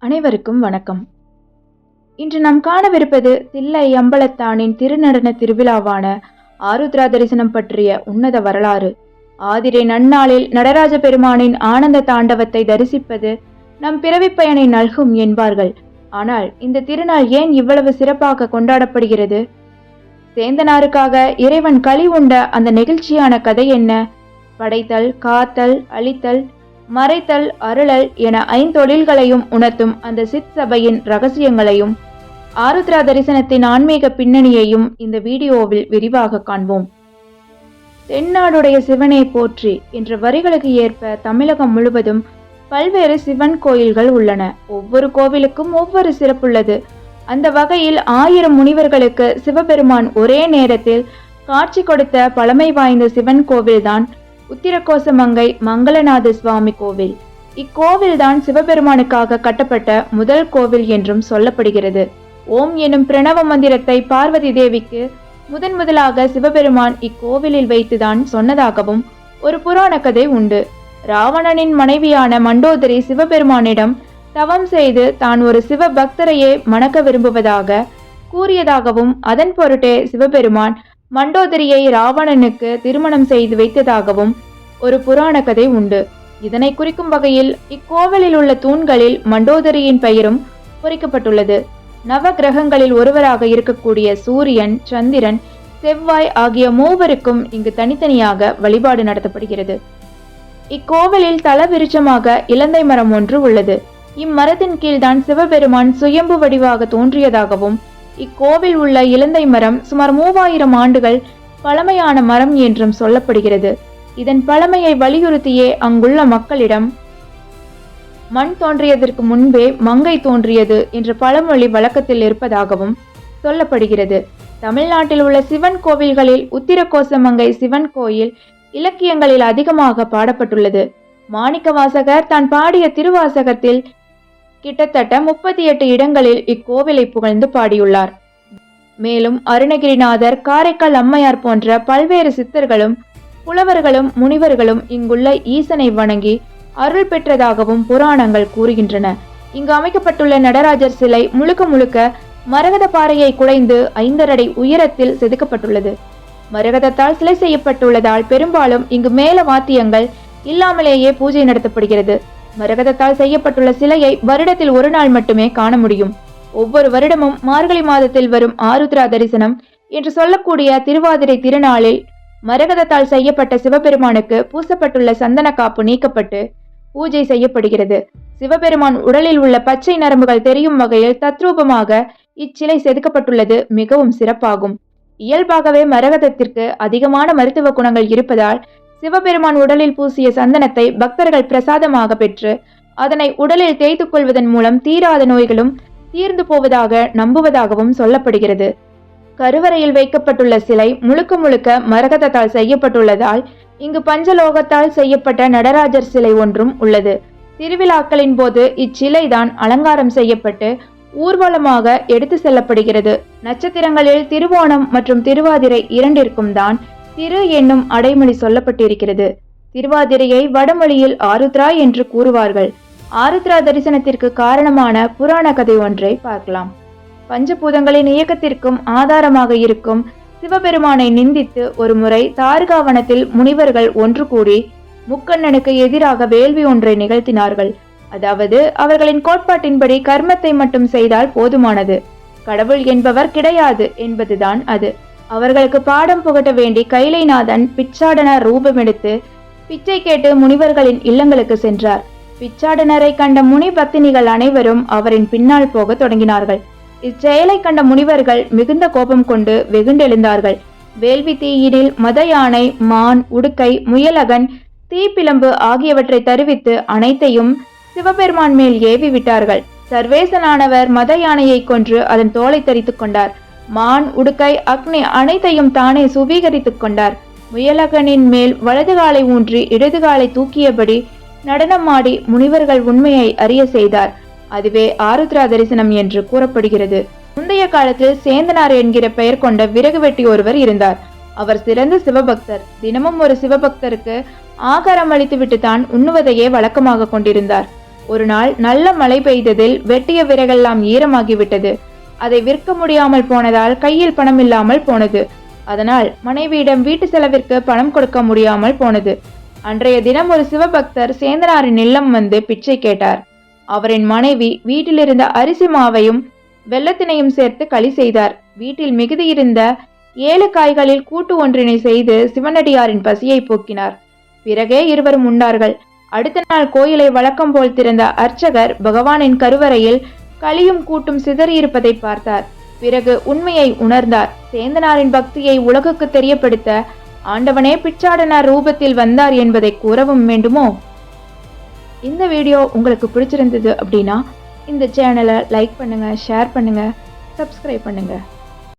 அனைவருக்கும் வணக்கம். இன்று நாம் காணவிருப்பது தில்லை அம்பலத்தானின் திருநடன திருவிழாவான ஆருத்ரா தரிசனம் பற்றிய உன்னத வரலாறு. ஆதிரை நன்னாளில் நடராஜ பெருமானின் ஆனந்த தாண்டவத்தை தரிசிப்பது நம் பிறவிப் பயனை நல்கும் என்பார்கள். ஆனால் இந்த திருநாள் ஏன் இவ்வளவு சிறப்பாக கொண்டாடப்படுகிறது? சேந்தனாருக்காக இறைவன் களி உண்ட அந்த நெகிழ்ச்சியான கதை என்ன? படைத்தல், காத்தல், அழித்தல், மறைத்தல், அருளல் என ஐந்தொழில்களையும் உணர்த்தும் அந்த சித் சபையின் ரகசியங்களையும் ஆருத்ரா தரிசனத்தின் ஆன்மீக பின்னணியையும் இந்த வீடியோவில் விரிவாக காண்போம். தென்னாடுடைய சிவனை போற்றி என்ற வரிகளுக்கு ஏற்ப தமிழகம் முழுவதும் பல்வேறு சிவன் கோயில்கள் உள்ளன. ஒவ்வொரு கோவிலுக்கும் ஒவ்வொரு சிறப்புள்ளது. அந்த வகையில் 1000 முனிவர்களுக்கு சிவபெருமான் ஒரே நேரத்தில் காட்சி கொடுத்த பழமை வாய்ந்த சிவன் கோவில்தான் உத்திரகோசமங்கை மங்களநாத சுவாமி கோவில். இக்கோவில்தான் சிவபெருமானுக்காக கட்டப்பட்ட முதல் கோவில் என்றும் சொல்லப்படுகிறது. ஓம் எனும் பிரணவ மந்திரத்தை பார்வதி தேவிக்கு முதலாக சிவபெருமான் இக்கோவிலில் வைத்துதான் சொன்னதாகவும் ஒரு புராண கதை உண்டு. ராவணனின் மனைவியான மண்டோதரி சிவபெருமானிடம் தவம் செய்து தான் ஒரு சிவ பக்தரையே மணக்க விரும்புவதாக கூறியதாகவும் அதன் பொருட்டே சிவபெருமான் மண்டோதரியை ராவணனுக்கு திருமணம் செய்து வைத்ததாகவும் ஒரு புராண கதை உண்டு. இதனை குறிக்கும் வகையில் இக்கோவிலில் உள்ள தூண்களில் மண்டோதரியின் பெயரும் பொறிக்கப்பட்டுள்ளது. நவ கிரகங்களில் ஒருவராக இருக்கக்கூடிய சூரியன், சந்திரன், செவ்வாய் ஆகிய மூவருக்கும் இங்கு தனித்தனியாக வழிபாடு நடத்தப்படுகிறது. இக்கோவிலில் தல விருட்சமாக இலந்தை மரம் ஒன்று உள்ளது. இம்மரத்தின் கீழ்தான் சிவபெருமான் சுயம்பு வடிவாக தோன்றியதாகவும் இக்கோவில் உள்ள இலந்தை மரம் சுமார் 3000 ஆண்டுகள் பழமையான மரம் என்றும் சொல்லப்படுகிறது. இதன் பழமையை வலியுறுத்தியே அங்குள்ள மக்களிடம் மண் தோன்றியதற்கு முன்பே மங்கை தோன்றியது என்ற பழமொழி வழக்கத்தில் இருப்பதாகவும் சொல்லப்படுகிறது. தமிழ்நாட்டில் உள்ள சிவன் கோவில்களில் உத்திரகோசமங்கை சிவன் கோயில் இலக்கியங்களில் அதிகமாக பாடப்பட்டுள்ளது. மாணிக்கவாசகர் தான் பாடிய திருவாசகத்தில் கிட்டத்தட்ட 38 இடங்களில் இக்கோவிலை புகழ்ந்து பாடியுள்ளார். மேலும் அருணகிரிநாதர், காரைக்கால் அம்மையார் போன்ற பல்வேறு சித்தர்களும் புலவர்களும் முனிவர்களும் இங்குள்ள ஈசனை வணங்கி அருள் பெற்றதாகவும் புராணங்கள் கூறுகின்றன. இங்கு அமைக்கப்பட்டுள்ள நடராஜர் சிலை முழுக்க மரகத பாறையை குடைந்து 5 அடி உயரத்தில் செதுக்கப்பட்டுள்ளது. மரகதத்தால் சிலை செய்யப்பட்டுள்ளதால் பெரும்பாலும் இங்கு மேல வாத்தியங்கள் இல்லாமலேயே பூஜை நடத்தப்படுகிறது. மரகதத்தால் செய்யப்பட்டுள்ள சிலையை வருடத்தில் ஒரு நாள் மட்டுமே காண முடியும். ஒவ்வொரு வருடமும் மார்கழி மாதத்தில் வரும் ஆருத்ரா தரிசனம் என்று சொல்லக்கூடிய திருவாதிரை திருநாளில் மரகதத்தால் செய்யப்பட்ட சிவபெருமானுக்கு பூசப்பட்டுள்ள சந்தன காப்பு நீக்கப்பட்டு பூஜை செய்யப்படுகிறது. சிவபெருமான் உடலில் உள்ள பச்சை நரம்புகள் தெரியும் வகையில் தத்ரூபமாக இச்சிலை செதுக்கப்பட்டுள்ளது மிகவும் சிறப்பாகும். இயல்பாகவே மரகதத்திற்கு அதிகமான மருத்துவ குணங்கள் இருப்பதால் சிவபெருமான் உடலில் பூசிய சந்தனத்தை பக்தர்கள் பிரசாதமாக பெற்று அதனை உடலில் தேய்த்து கொள்வதன் மூலம் தீராத நோய்களும் தீர்ந்து போவதாக நம்புவதாகவும் சொல்லப்படுகிறது. கருவறையில் வைக்கப்பட்டுள்ள சிலை முழுக்க மரகதத்தால் செய்யப்பட்டுள்ளதால் இங்கு பஞ்சலோகத்தால் செய்யப்பட்ட நடராஜர் சிலை ஒன்றும் உள்ளது. திருவிழாக்களின் போது இச்சிலைதான் அலங்காரம் செய்யப்பட்டு ஊர்வலமாக எடுத்து செல்லப்படுகிறது. நட்சத்திரங்களில் திருவோணம் மற்றும் திருவாதிரை இரண்டிற்கும் தான் திரு என்னும் அடைமொழி சொல்லப்பட்டிருக்கிறது. திருவாதிரையை வடமொழியில் ஆருத்ரா என்று கூறுவார்கள். ஆருத்ரா தரிசனத்திற்கு காரணமான புராண கதை ஒன்றை பார்க்கலாம். பஞ்சபூதங்களின் இயக்கத்திற்கும் ஆதாரமாக இருக்கும் சிவபெருமானை நிந்தித்து ஒரு முறை தார்காவனத்தில் முனிவர்கள் ஒன்று கூடி முக்கண்ணனுக்கு எதிராக வேள்வி ஒன்றை நிகழ்த்தினார்கள். அதாவது அவர்களின் கோட்பாட்டின்படி கர்மத்தை மட்டும் செய்தால் போதுமானது, கடவுள் என்பவர் கிடையாது என்பதுதான் அது. அவர்களுக்கு பாடம் புகட்ட வேண்டி கைலைநாதன் பிச்சாடனர் ரூபமெடுத்து பிச்சை கேட்டு முனிவர்களின் இல்லங்களுக்கு சென்றார். பிச்சாடனரை கண்ட முனி பக்தினிகள் அனைவரும் அவரின் பின்னால் போக தொடங்கினார்கள். இச்செயலை கண்ட முனிவர்கள் மிகுந்த கோபம் கொண்டு வெகுண்டெழுந்தார்கள். வேள்வி தீயினில் மத யானை, மான், உடுக்கை, முயலகன், தீப்பிழம்பு ஆகியவற்றை தருவித்து அனைத்தையும் சிவபெருமான் மேல் ஏவி விட்டார்கள். சர்வேசனானவர் மத யானையை கொன்று அதன் தோலை தரித்து கொண்டார். மான், உடுக்கை, அக்னி அனைத்தையும் தானே சுவீகரித்துக் கொண்டார். முயலகனின் மேல் வலது காலை ஊன்றி இடது காலை தூக்கியபடி நடனமாடி முனிவர்கள் உண்மையை அறிய செய்தார். அதுவே ஆருத்ரா தரிசனம் என்று கூறப்படுகிறது. முந்தைய காலத்தில் சேந்தனார் என்கிற பெயர் கொண்ட விறகு வெட்டி ஒருவர் இருந்தார். அவர் சிறந்த சிவபக்தர். தினமும் ஒரு சிவபக்தருக்கு ஆகாரம் அளித்துவிட்டு தான் உண்ணுவதையே வழக்கமாக கொண்டிருந்தார். ஒரு நாள் நல்ல மழை பெய்ததில் வெட்டிய விறகெல்லாம் ஈரமாகிவிட்டது. அதை விற்க முடியாமல் போனதால் கையில் பணம் இல்லாமல் போனது. அதனால் மனைவியிடம் வீட்டு செலவிற்கு பணம் கொடுக்க முடியாமல் போனது. அன்றைய தினம் ஒரு சிவபக்தர் சேந்தனாரின் இல்லம் வந்து பிச்சை கேட்டார். அவரின் மனைவி வீட்டிலிருந்த அரிசி மாவையும் வெல்லத்தினையும் சேர்த்து களி செய்தார். வீட்டில் மிகுதியிருந்த 7 காய்களில் கூட்டு ஒன்றினை செய்து சிவனடியாரின் பசியை போக்கினார். பிறகே இருவரும் உண்டார்கள். அடுத்த நாள் கோயிலை வழக்கம் போல் திறந்த அர்ச்சகர் பகவானின் கருவறையில் களியும் கூட்டும் சிதறியிருப்பதை பார்த்தார். பிறகு உண்மையை உணர்ந்தார். சேந்தனாரின் பக்தியை உலகுக்கு தெரியப்படுத்த ஆண்டவனே பிச்சாடனார் ரூபத்தில் வந்தார் என்பதை கூறவும் வேண்டுமோ? இந்த வீடியோ உங்களுக்கு பிடிச்சிருந்தது அப்படின்னா இந்த சேனலை லைக் பண்ணுங்க, ஷேர் பண்ணுங்க, சப்ஸ்கிரைப் பண்ணுங்க.